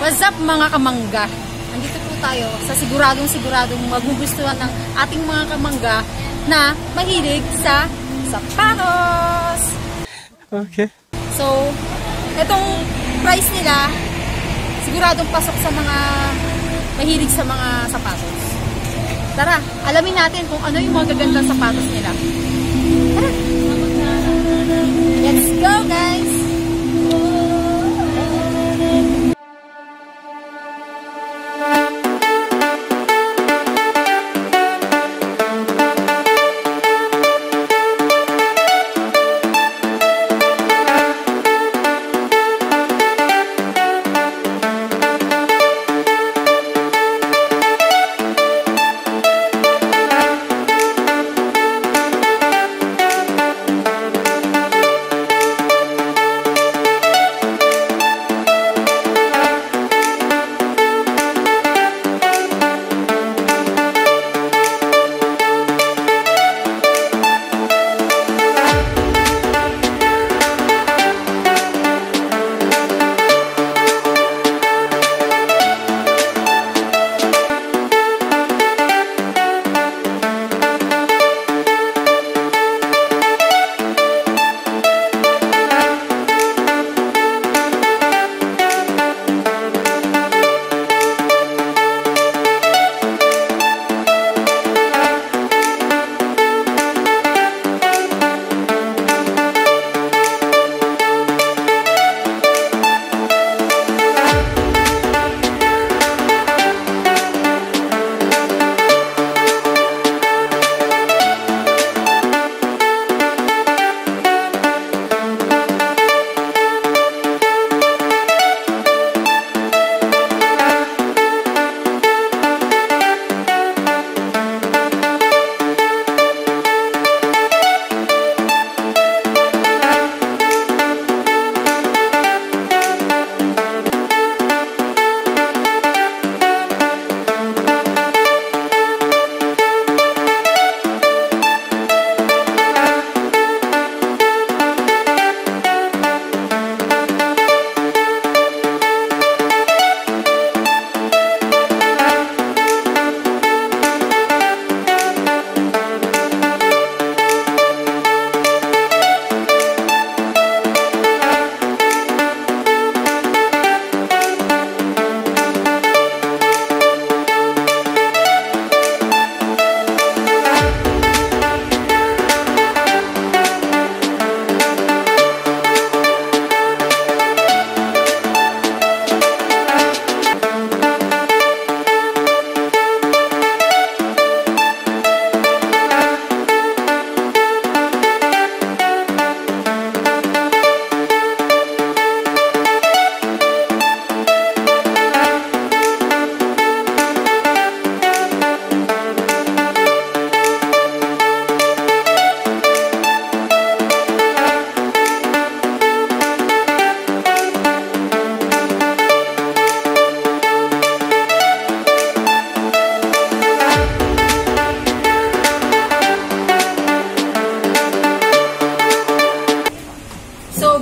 What's up mga kamangga? Nandito po tayo sa siguradong magugustuhan ng ating mga kamangga na mahilig sa sapatos. Okay. So, itong price nila, siguradong pasok sa mga mahilig sa mga sapatos. Tara, alamin natin kung ano yung mga gagandang sapatos nila. Tara! Let's go, guys!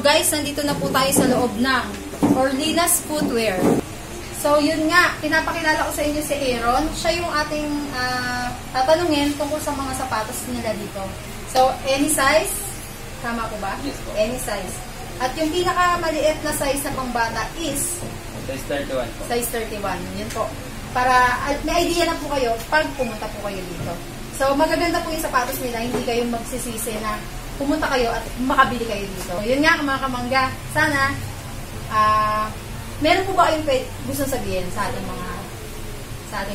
Guys, nandito na po tayo sa loob ng Orlinas Footwear. So, yun nga, pinapakilala ko sa inyo si Aaron. Siya yung ating tatanungin tungkol sa mga sapatos nila dito. So, any size? Tama ko ba? Yes po. Any size. At yung pinakamaliit na size na pangbata is? Size 31 po. Size 31. Yun po. Para may idea na po kayo pag pumunta po kayo dito. So, magaganda po yung sapatos nila. Hindi kayo magsisisi na pumunta kayo at makabili kayo dito. Yun nga mga kamangga, sana meron po ba kayong gusto sabihin sa ating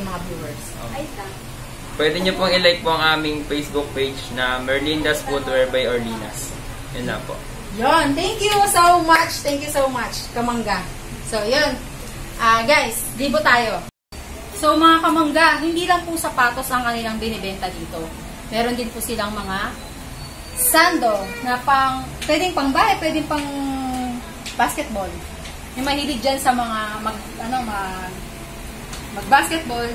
mga viewers? Pwede nyo pong i-like po ang aming Facebook page na Merlinda's Footwear by Orlinas. Yun na po. Yun, thank you so much. Thank you so much, kamangga. So, yun. Guys, libo tayo. So, mga kamangga, hindi lang po sapatos ang kanilang binibenta dito. Meron din po silang mga sando na pwedeng pang bahay, pwedeng pang basketball. Yung mahilig dyan sa mga mag-basketball,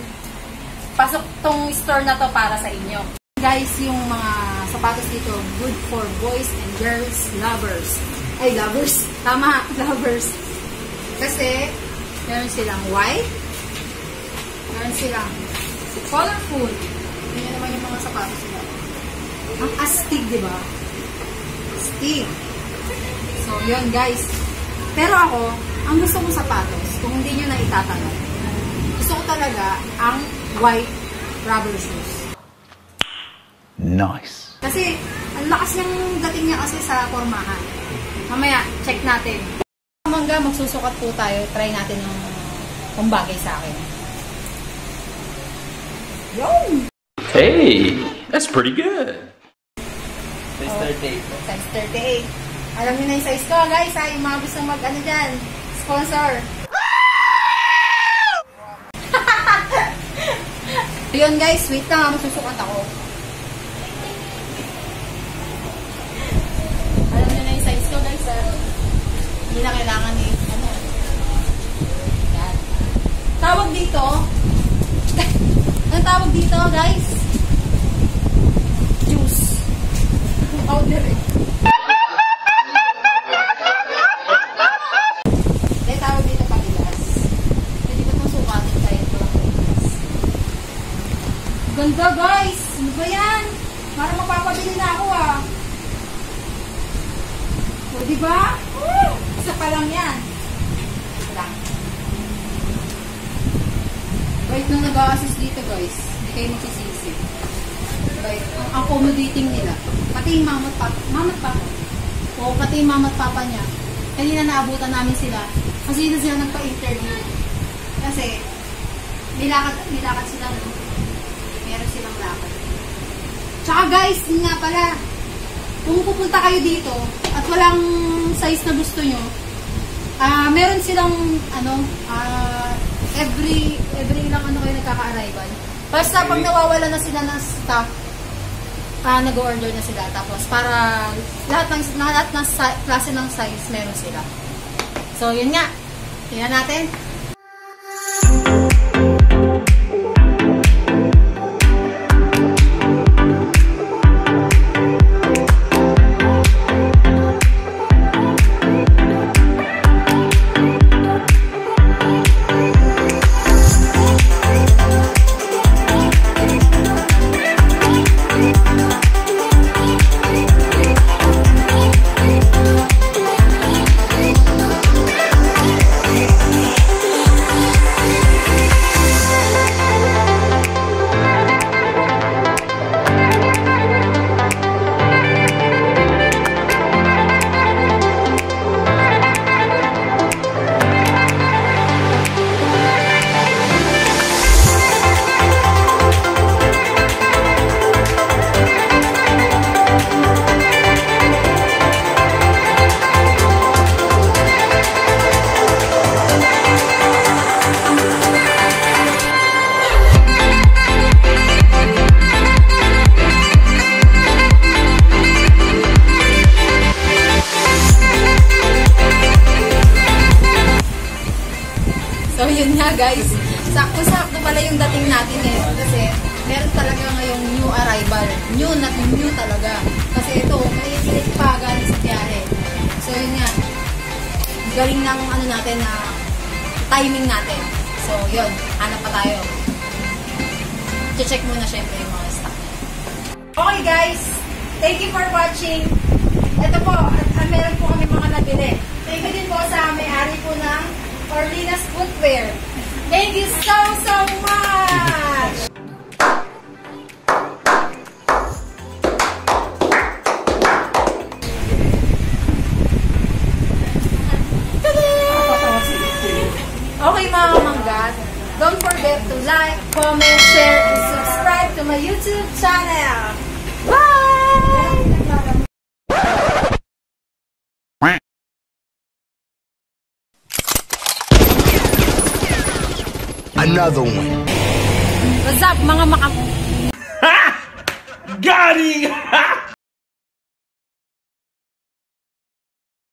pasok tong store na to para sa inyo. Guys, yung mga sapatos dito, good for boys and girls lovers. Ay, lovers. Tama, lovers. Kasi, Meron silang white. Meron silang colorful. Yan naman yung mga sapatos nila. Ang astig, di ba? Astig. So, yun guys. Pero ako, ang gusto kong sapatos, kung hindi nyo na itatanong, gusto ko talaga ang white rubber shoes. Nice. Kasi, ang lakas yung dating niya kasi sa formahan. Mamaya, check natin. Mangga, magsusukat po tayo. Try natin yung kung bagay sa akin. Yun! Hey, that's pretty good. Size 38. Size 38. Alam niyo na yung size ko, guys. Ha? Yung mga gusto mag-ano dyan. Sponsor. Yun, guys. Wait lang. Magsusukat ako. Alam niyo na yung size ko, guys. Ha? Hindi na kailangan eh. Ano? Yan. Tawag dito. Ang tawag dito, guys? Juice. Powder eh. May tawag dito pabigas. Pwede ko itong sukatin kahit walang pabigas. Ganda, guys! Ano ba yan? Para mapapabili na ako ah. O, diba? Isa pa lang yan. Isa lang. Right nung nag-a-assist dito, guys. Hindi kayo magsisisi. Right. Ang accommodating nila. Pati yung mama't papa. O, pati yung mama't papa niya. Kanina naabutan namin sila. Kasi na sila nagpa-interview. Kasi, nilakad sila, no? Meron silang lakad. Tsaka guys, yun nga pala, kung pupunta kayo dito at walang size na gusto nyo, meron silang, every ilang kayo nagkaka-arrival. Basta pag nawawala na sila ng stock, nag-order na sila. Tapos para lahat ng klase ng size meron sila. So yun nga. Tingnan natin. So yun nga guys, sakto-sakto pala yung dating natin ngayon kasi meron talaga ngayong new arrival. New talaga. Kasi ito, may pa galing sa biyahe. So yun nga, galing ng natin na timing natin. So yun, hanap pa tayo. Check muna syempre yung mga stock. Okay guys, thank you for watching. Ito po, at meron po kami mga nabili. Thank you din po sa may-ari po ng Orlina's Footwear. Thank you so much! Okay mga kamanggat, don't forget to like, comment, share, and subscribe to my YouTube channel. Bye! Another one. What's up mga Got it!